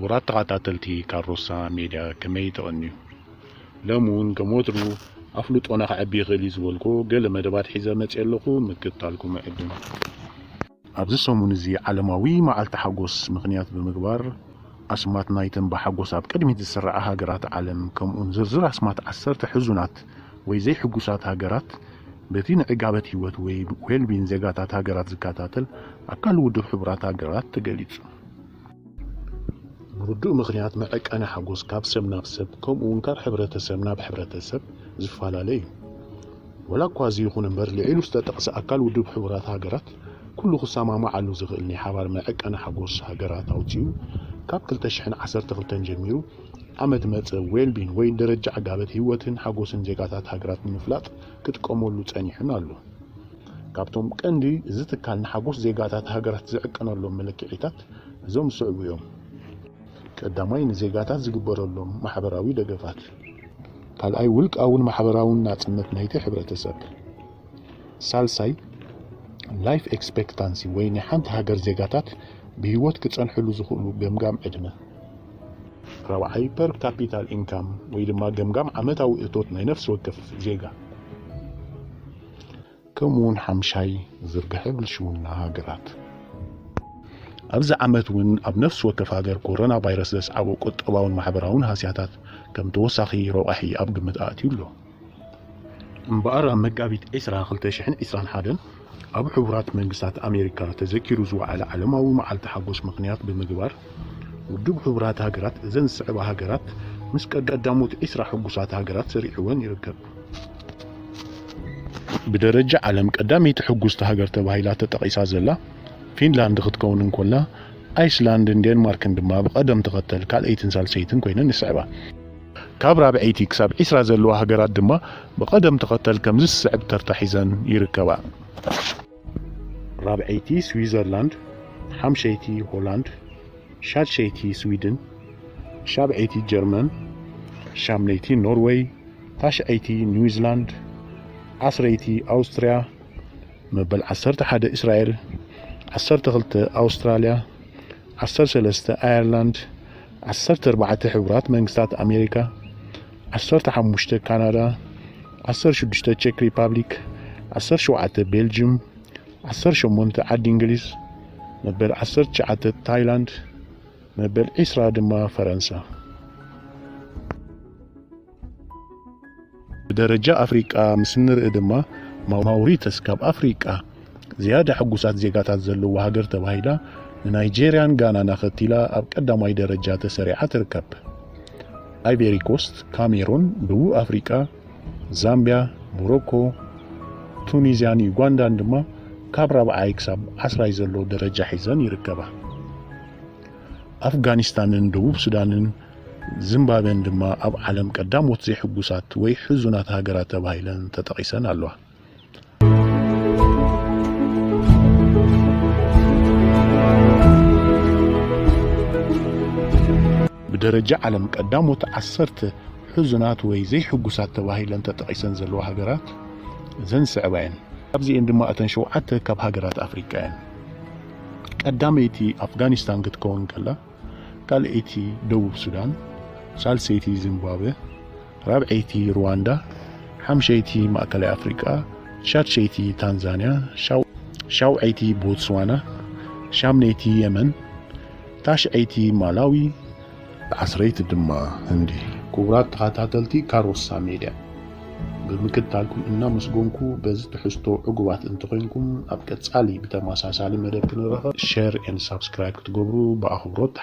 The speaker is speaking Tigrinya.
ክቡራት ተኸታተልቲ ካሮሳ ሚድያ ከመይ ተቐንዩ ለሙን ከሞትሩ ኣፍልጦና ክዓቢ ይኽእል እዩ ዝበልኩ ገለ መደባት ሒዘ መፅእ ኣለኹ ምክትታልኩም ዕድም ኣብዚ ሰሙን እዚ ዓለማዊ መዓልቲ ሓጎስ ምክንያት ብምግባር ኣስማት ናይተን ብሓጎስ ኣብ ቅድሚት ዝስራዓ ሃገራት ዓለም ከምኡን ዝርዝር ኣስማት 10 ሕዙናት ወይ ዘይሕጉሳት ሃገራት በቲ ንዕጋበት ህይወት ወይ ዌልቢን ዜጋታት ሃገራት ዝከታተል ኣካል ውድብ ሕቡራት ሃገራት ተገሊጹ ብርዱእ ምክንያት መዕቀነ ሓጎስ ካብ ሰብ ናብ ሰብ ከምኡውን ካብ ሕብረተሰብ ናብ ሕብረተሰብ ዝፈላለ እዩ ወላ እኳ እዚ ይኹን እምበር ልዒሉ ዝተጠቕሰ ኣካል ውድብ ሕቡራት ሃገራት ኩሉ ክሰማማዓሉ ዝኽእል ናይ ሓባር መዕቀነ ሓጎስ ሃገራት ኣውፅኡ ካብ 2012 ጀሚሩ ዓመት መፅእ ዌልቢን ወይ ደረጃ ዓጋበት ህይወትን ሓጎስን ዜጋታት ሃገራት ንምፍላጥ ክጥቀመሉ ጸኒሕን ኣሎ ካብቶም ቀንዲ እዚ ትካል ንሓጎስ ዜጋታት ሃገራት ዝዕቀነሎም መለክዒታት እዞም ስዕቡ እዮም ቀዳማይ ንዜጋታት ዝግበረሎም ማሕበራዊ ደገፋት ካልኣይ ውልቃውን ማሕበራውን ናጽነት ናይቲ ሕብረተሰብ ሳልሳይ ላይፍ ኤክስፔክታንሲ ወይ ናይ ሓንቲ ሃገር ዜጋታት ብህይወት ክጸንሕሉ ዝኽእሉ ገምጋም ዕድመ ራብዓይ ፐር ካፒታል ኢንካም ወይ ድማ ገምጋም ዓመታዊ እቶት ናይ ነፍሲ ወከፍ ዜጋ ከምኡውን ሓምሻይ ዝርግሐ ብልሽውና ሃገራት ኣብዚ ዓመት እውን ኣብ ነፍሲ ወከፍ ሃገር ኮሮና ቫይረስ ዘስዓቦ ቁጠባውን ማሕበራውን ሃስያታት ከም ተወሳኺ ረብሒ ኣብ ግምት ኣትዩ ኣሎ እምበኣር ኣብ መጋቢት 2021 ኣብ ሕቡራት መንግስታት ኣሜሪካ ተዘኪሩ ዝወዓለ ዓለማዊ መዓልቲ ሓጎስ ምክንያት ብምግባር ውድብ ሕቡራት ሃገራት እዘን ዝስዕባ ሃገራት ምስ ቀዳሞት 20 ሕጉሳት ሃገራት ሰሪዕወን ይርከብ ብደረጃ ዓለም ቀዳመይቲ ሕጉስቲ ሃገር ተባሂላ ተጠቒሳ ዘላ ፊንላንድ ክትከውን እንኮላ ኣይስላንድን ዴንማርክን ድማ ብቐደም ተኸተል ካልአይትን ሳልሰይትን ኮይነን ይስዕባ ካብ ራብዐይቲ ክሳብ 20 ዘለዋ ሃገራት ድማ ብቐደም ተኸተል ከም ዝስዕብ ተርታ ሒዘን ይርከባ ራብዐይቲ ስዊዘርላንድ ሓምሸይቲ ሆላንድ ሻድሸይቲ ስዊድን ሻብዐይቲ ጀርመን ሻምነይቲ ኖርዌይ ታሽዐይቲ ኒውዚላንድ ዓስረይቲ ኣውስትርያ መበል 11 እስራኤል 12 ኣውስትራልያ 13 ኣየርላንድ 14 ሕቡራት መንግስታት ኣሜሪካ 15 ካናዳ 16 ቼክ ሪፐብሊክ 17 ቤልጅየም 18 ዓዲ እንግሊዝ መበል 19 ታይላንድ መበል 20 ድማ ፈረንሳ ብደረጃ ኣፍሪቃ ምስ ንርኢ ድማ ማውሪተስ ካብ ኣፍሪቃ ዝያዳ ሕጉሳት ዜጋታት ዘለዎ ሃገር ተባሂላ ንናይጄርያን ጋናን ኣኸቲላ ኣብ ቀዳማይ ደረጃ ተሰሪዓ ትርከብ ኣይቬሪ ኮስት ካሜሩን ደቡብ ኣፍሪቃ ዛምቢያ ሞሮኮ ቱኒዝያን ዩጋንዳን ድማ ካብ 4 ክሳብ 10 ዘሎ ደረጃ ሒዘን ይርከባ ኣፍጋኒስታንን ደቡብ ሱዳንን ዚምባብዌን ድማ ኣብ ዓለም ቀዳሞት ዘይሕጉሳት ወይ ሕዙናት ሃገራት ተባሂለን ተጠቒሰን ኣለዋ ብደረጃ ዓለም ቀዳሞት 10 ሕዙናት ወይ ዘይሕጉሳት ተባሂለን ተጠቒሰን ዘለዋ ሃገራት እዘን ስዕባየን ኣብዚአን ድማ እተን 7 ካብ ሃገራት ኣፍሪቃ እየን ቀዳመይቲ ኣፍጋኒስታን ክትከውን ከላ ካልአይቲ ደቡብ ሱዳን ሳልሰይቲ ዚምባብዌ ራብዐይቲ ሩዋንዳ ሓምሸይቲ ማእከላይ ኣፍሪቃ ሻድሸይቲ ታንዛንያ ሻውዐይቲ ቦትስዋና ሻምነይቲ የመን ታሽዐይቲ ማላዊ ዓስረይቲ ድማ ህንዲ ክቡራት ተኸታተልቲ ካሮሳ ሚድያ ብምክትታልኩም እናመስገንኩ በዚ ትሕዝቶ ዕጉባት እንትኮንኩም ኣብ ቀጻሊ ብተመሳሳሊ መደብ ክንረኸብ ሼር ኤንድ ሳብስክራይብ ክትገብሩ ብኣኽብሮት